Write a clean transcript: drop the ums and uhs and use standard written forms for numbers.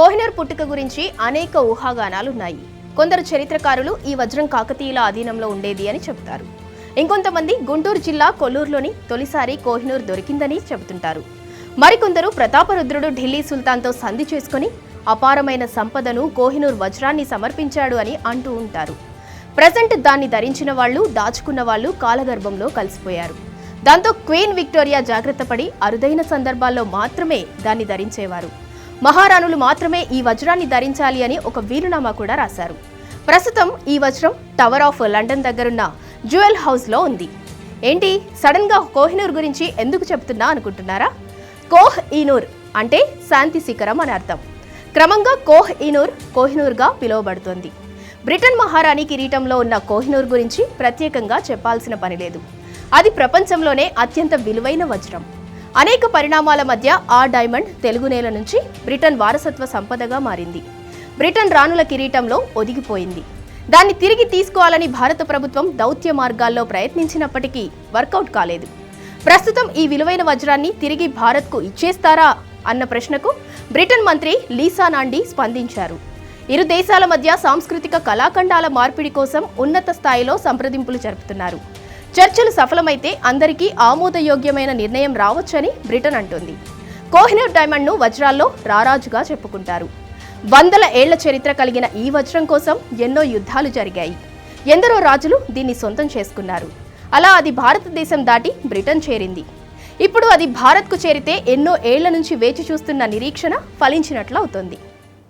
కోహినూర్ పుట్టుక గురించి అనేక ఊహాగానాలున్నాయి. కొందరు చరిత్రకారులు ఈ వజ్రం కాకతీయుల ఆధీనంలో ఉండేది అని చెబుతారు. ఇంకొంతమంది గుంటూరు జిల్లా కొల్లూరులోని తొలిసారి కోహినూర్ దొరికిందని చెబుతుంటారు. మరికొందరు ప్రతాపరుద్రుడు ఢిల్లీ సుల్తాన్తో సంధి చేసుకుని అపారమైన సంపదను కోహినూర్ వజ్రాన్ని సమర్పించాడు అని అంటూ ఉంటారు. ప్రజెంట్ దాన్ని ధరించిన వాళ్ళు, దాచుకున్న వాళ్ళు కాలగర్భంలో కలిసిపోయారు. దాంతో క్వీన్ విక్టోరియా జాగ్రత్త పడి అరుదైన సందర్భాల్లో మాత్రమే దాన్ని ధరించేవారు. మహారాణులు మాత్రమే ఈ వజ్రాన్ని ధరించాలి అని ఒక వీలునామా కూడా రాశారు. ప్రస్తుతం ఈ వజ్రం టవర్ ఆఫ్ లండన్ దగ్గరున్న జ్యువెల్ హౌస్లో ఉంది. ఏంటి సడన్ గా కోహినూర్ గురించి ఎందుకు చెప్తున్నా అనుకుంటున్నారా? కోహ్ ఈ నూర్ అంటే శాంతి శిఖరం అని అర్థం. క్రమంగా కోహ్ ఈ నూర్ కోహినూర్గా పిలువబడుతోంది. బ్రిటన్ మహారాణి కిరీటంలో ఉన్న కోహినూర్ గురించి ప్రత్యేకంగా చెప్పాల్సిన పని లేదు. అది ప్రపంచంలోనే అత్యంత విలువైన వజ్రం. అనేక పరిణామాల మధ్య ఆ డైమండ్ తెలుగు నేల నుంచి బ్రిటన్ వారసత్వ సంపదగా మారింది. బ్రిటన్ రాణుల కిరీటంలో ఒదిగిపోయింది. దాన్ని తిరిగి తీసుకోవాలని భారత ప్రభుత్వం దౌత్య మార్గాల్లో ప్రయత్నించినప్పటికీ వర్కౌట్ కాలేదు. ప్రస్తుతం ఈ విలువైన వజ్రాన్ని తిరిగి భారత్కు ఇచ్చేస్తారా అన్న ప్రశ్నకు బ్రిటన్ మంత్రి లీసా నాండీ స్పందించారు. ఇరు దేశాల మధ్య సాంస్కృతిక కళాఖండాల మార్పిడి కోసం ఉన్నత స్థాయిలో సంప్రదింపులు జరుపుతున్నారు. చర్చలు సఫలమైతే అందరికీ ఆమోదయోగ్యమైన నిర్ణయం రావచ్చని బ్రిటన్ అంటోంది. కోహినూర్ డైమండ్ను వజ్రాల్లో రారాజుగా చెప్పుకుంటారు. వందల ఏళ్ల చరిత్ర కలిగిన ఈ వజ్రం కోసం ఎన్నో యుద్ధాలు జరిగాయి. ఎందరో రాజులు దీన్ని సొంతం చేసుకున్నారు. అలా అది భారతదేశం దాటి బ్రిటన్ చేరింది. ఇప్పుడు అది భారత్కు చేరితే ఎన్నో ఏళ్ల నుంచి వేచి చూస్తున్న నిరీక్షణ ఫలించినట్లు అవుతోంది.